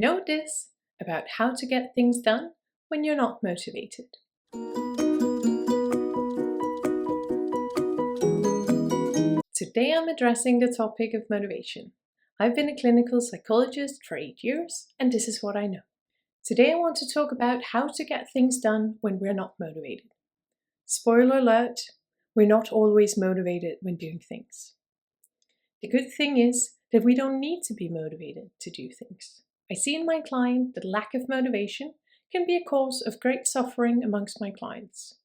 Know this about how to get things done when you're not motivated. Today I'm addressing the topic of motivation. I've been a clinical psychologist for 8 years, and this is what I know. Today I want to talk about how to get things done when we're not motivated. Spoiler alert, we're not always motivated when doing things. The good thing is that we don't need to be motivated to do things. I see in my client that lack of motivation can be a cause of great suffering amongst my clients.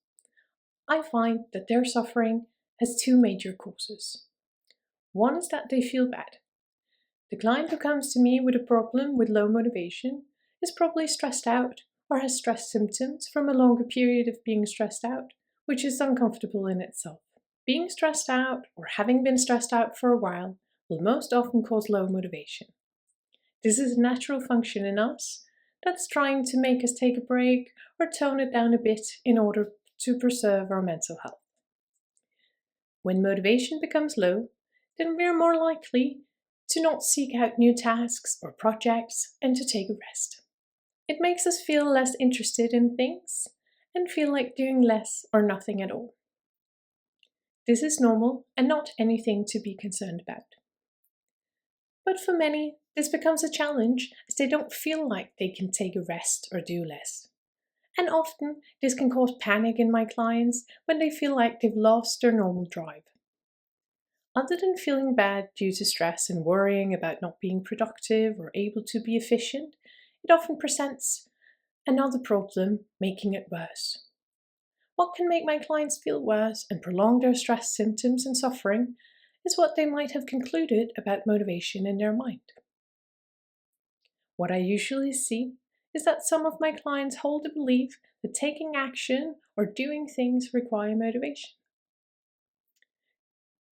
I find that their suffering has two major causes. One is that they feel bad. The client who comes to me with a problem with low motivation is probably stressed out or has stress symptoms from a longer period of being stressed out, which is uncomfortable in itself. Being stressed out or having been stressed out for a while will most often cause low motivation. This is a natural function in us that's trying to make us take a break or tone it down a bit in order to preserve our mental health. When motivation becomes low, then we're more likely to not seek out new tasks or projects and to take a rest. It makes us feel less interested in things and feel like doing less or nothing at all. This is normal and not anything to be concerned about. But for many, this becomes a challenge as they don't feel like they can take a rest or do less. And often, this can cause panic in my clients when they feel like they've lost their normal drive. Other than feeling bad due to stress and worrying about not being productive or able to be efficient, it often presents another problem, making it worse. What can make my clients feel worse and prolong their stress symptoms and suffering is what they might have concluded about motivation in their mind. What I usually see is that some of my clients hold the belief that taking action or doing things require motivation.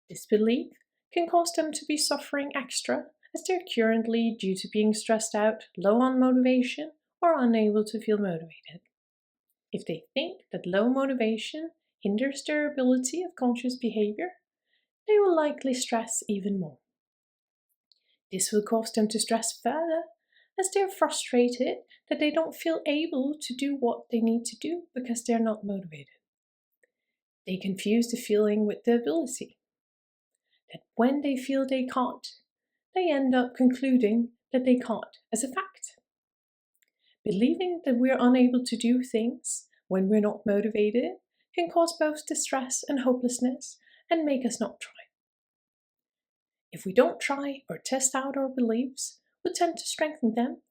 This belief can cause them to be suffering extra as they're currently, due to being stressed out, low on motivation or unable to feel motivated. If they think that low motivation hinders their ability of conscious behavior, they will likely stress even more. This will cause them to stress further as they are frustrated that they don't feel able to do what they need to do because they are not motivated. They confuse the feeling with the ability. That when they feel they can't, they end up concluding that they can't as a fact. Believing that we're unable to do things when we're not motivated can cause both distress and hopelessness and make us not try. If we don't try or test out our beliefs, we tend to strengthen them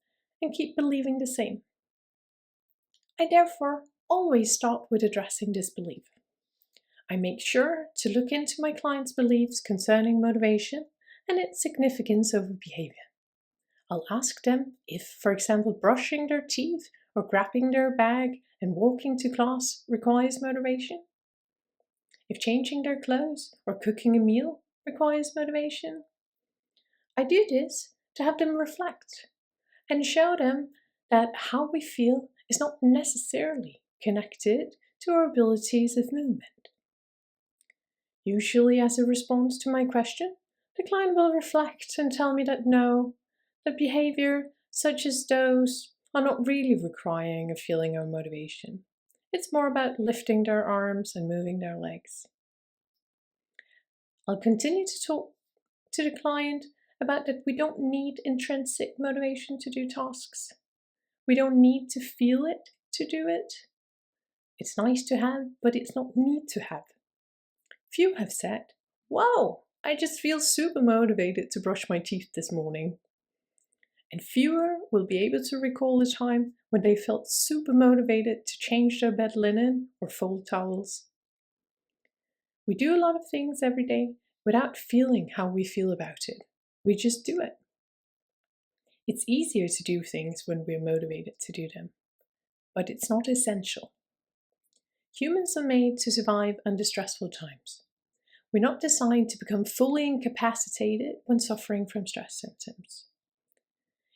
and keep believing the same. I therefore always start with addressing this belief. I make sure to look into my clients' beliefs concerning motivation and its significance over behavior. I'll ask them if, for example, brushing their teeth or grabbing their bag and walking to class requires motivation. If changing their clothes or cooking a meal requires motivation. I do this to have them reflect and show them that how we feel is not necessarily connected to our abilities of movement. Usually, as a response to my question, the client will reflect and tell me that no, that behavior such as those are not really requiring a feeling of motivation. It's more about lifting their arms and moving their legs. I'll continue to talk to the client about that we don't need intrinsic motivation to do tasks. We don't need to feel it to do it. It's nice to have, but it's not need to have. Few have said, "Wow, I just feel super motivated to brush my teeth this morning." And fewer will be able to recall a time when they felt super motivated to change their bed linen or fold towels. We do a lot of things every day without feeling how we feel about it. We just do it. It's easier to do things when we're motivated to do them, but it's not essential. Humans are made to survive under stressful times. We're not designed to become fully incapacitated when suffering from stress symptoms.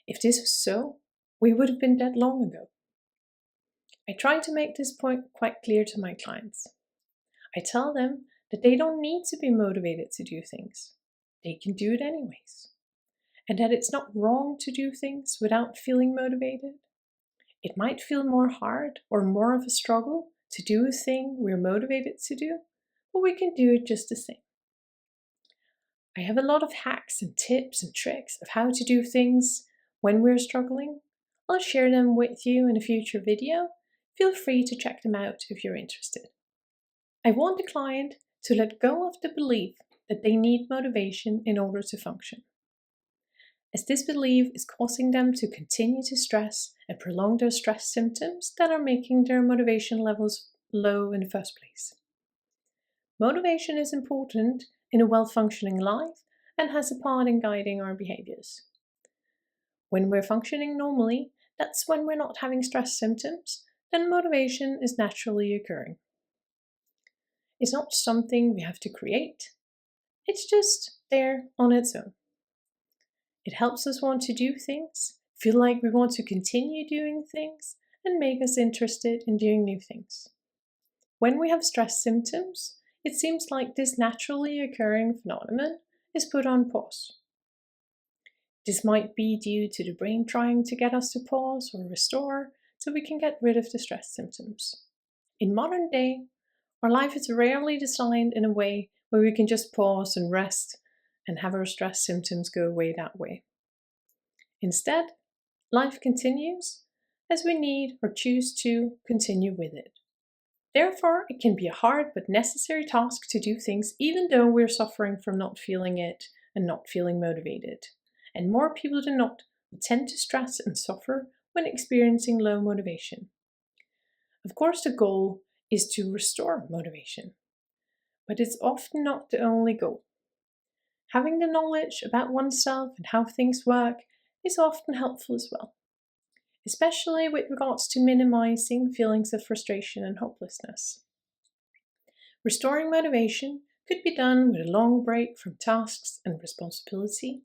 If this was so, we would have been dead long ago. I try to make this point quite clear to my clients. I tell them that they don't need to be motivated to do things. They can do it anyways. and that it's not wrong to do things without feeling motivated. It might feel more hard or more of a struggle to do a thing we're motivated to do, but we can do it just the same. I have a lot of hacks and tips and tricks of how to do things when we're struggling. I'll share them with you in a future video. Feel free to check them out if you're interested. I want the client to let go of the belief that they need motivation in order to function, as this belief is causing them to continue to stress and prolong their stress symptoms that are making their motivation levels low in the first place. Motivation is important in a well-functioning life and has a part in guiding our behaviors. When we're functioning normally, that's when we're not having stress symptoms, then motivation is naturally occurring. It's not something we have to create, it's just there on its own. It helps us want to do things, feel like we want to continue doing things, and make us interested in doing new things. When we have stress symptoms, it seems like this naturally occurring phenomenon is put on pause. This might be due to the brain trying to get us to pause or restore so we can get rid of the stress symptoms. In modern day, our life is rarely designed in a way where we can just pause and rest and have our stress symptoms go away that way. Instead, life continues as we need or choose to continue with it. Therefore, it can be a hard but necessary task to do things even though we're suffering from not feeling it and not feeling motivated. And more people than not tend to stress and suffer when experiencing low motivation. Of course, the goal is to restore motivation, but it's often not the only goal. Having the knowledge about oneself and how things work is often helpful as well, especially with regards to minimizing feelings of frustration and hopelessness. Restoring motivation could be done with a long break from tasks and responsibility.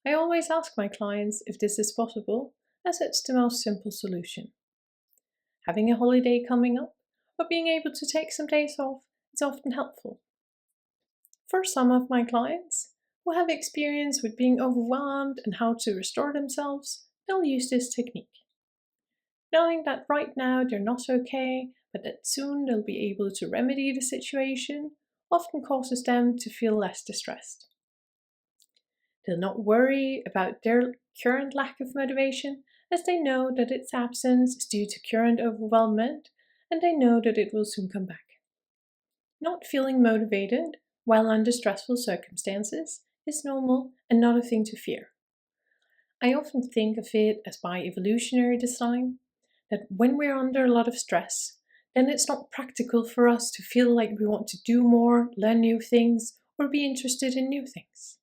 I always ask my clients if this is possible, as it's the most simple solution. Having a holiday coming up or being able to take some days off is often helpful. For some of my clients who have experience with being overwhelmed and how to restore themselves, they'll use this technique. Knowing that right now they're not okay, but that soon they'll be able to remedy the situation, often causes them to feel less distressed. They'll not worry about their current lack of motivation, as they know that its absence is due to current overwhelmment, and they know that it will soon come back. Not feeling motivated while under stressful circumstances is normal and not a thing to fear. I often think of it as by evolutionary design, that when we're under a lot of stress, then it's not practical for us to feel like we want to do more, learn new things, or be interested in new things.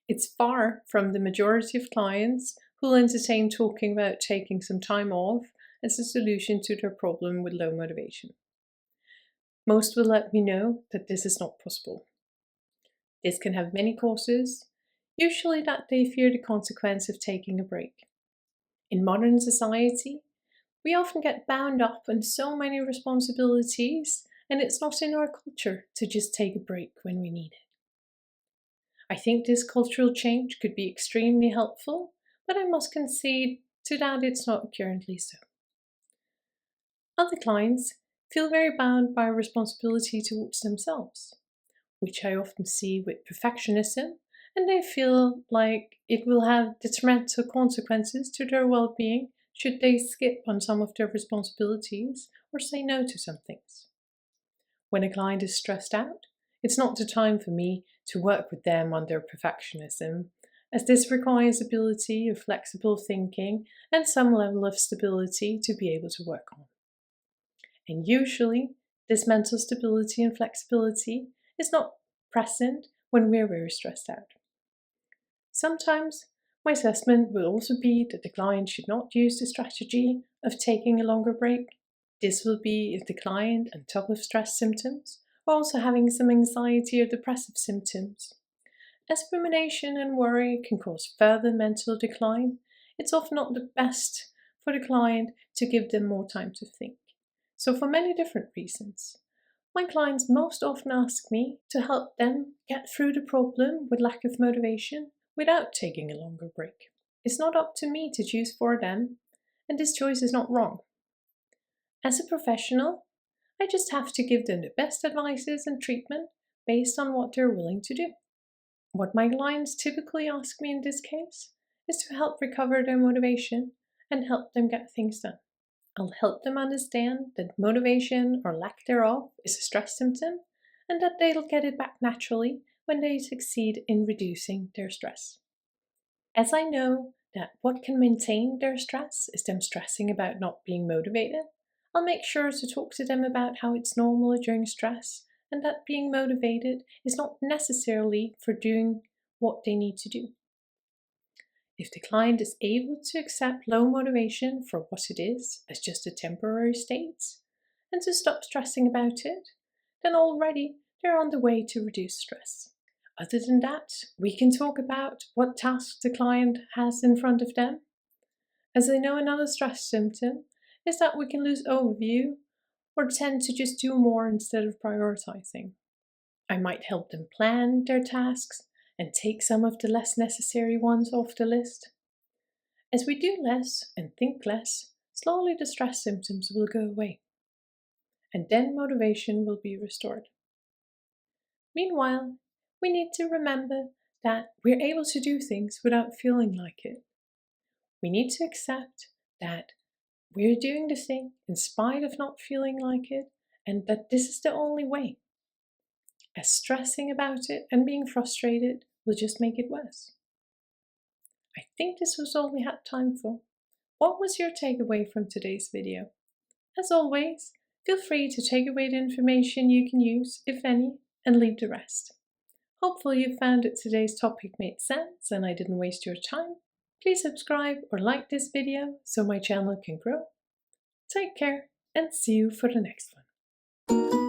It's far from the majority of clients who'll entertain talking about taking some time off as a solution to their problem with low motivation. Most will let me know that this is not possible. This can have many causes, usually that they fear the consequence of taking a break. In modern society, we often get bound up in so many responsibilities, and it's not in our culture to just take a break when we need it. I think this cultural change could be extremely helpful, but I must concede to that it's not currently so. Other clients feel very bound by responsibility towards themselves, which I often see with perfectionism, and they feel like it will have detrimental consequences to their well-being should they skip on some of their responsibilities or say no to some things. When a client is stressed out, it's not the time for me to work with them on their perfectionism, as this requires ability of flexible thinking and some level of stability to be able to work on. And usually, this mental stability and flexibility is not present when we're very stressed out. Sometimes, my assessment will also be that the client should not use the strategy of taking a longer break. This will be if the client, on top of stress symptoms, are also having some anxiety or depressive symptoms. As rumination and worry can cause further mental decline, it's often not the best for the client to give them more time to think. So for many different reasons, my clients most often ask me to help them get through the problem with lack of motivation without taking a longer break. It's not up to me to choose for them, and this choice is not wrong. As a professional, I just have to give them the best advices and treatment based on what they're willing to do. What my clients typically ask me in this case is to help recover their motivation and help them get things done. I'll help them understand that motivation or lack thereof is a stress symptom and that they'll get it back naturally when they succeed in reducing their stress. As I know that what can maintain their stress is them stressing about not being motivated, I'll make sure to talk to them about how it's normal during stress and that being motivated is not necessarily for doing what they need to do. If the client is able to accept low motivation for what it is as just a temporary state and to stop stressing about it, then already they're on the way to reduce stress. Other than that, we can talk about what tasks the client has in front of them. As I know, another stress symptom is that we can lose overview or tend to just do more instead of prioritizing. I might help them plan their tasks and take some of the less necessary ones off the list. As we do less and think less, slowly the stress symptoms will go away, and then motivation will be restored. Meanwhile, we need to remember that we're able to do things without feeling like it. We need to accept that we're doing the thing in spite of not feeling like it, and that this is the only way. As stressing about it and being frustrated will just make it worse. I think this was all we had time for. What was your takeaway from today's video? As always, feel free to take away the information you can use, if any, and leave the rest. Hopefully you found that today's topic made sense and I didn't waste your time. Please subscribe or like this video so my channel can grow. Take care and see you for the next one.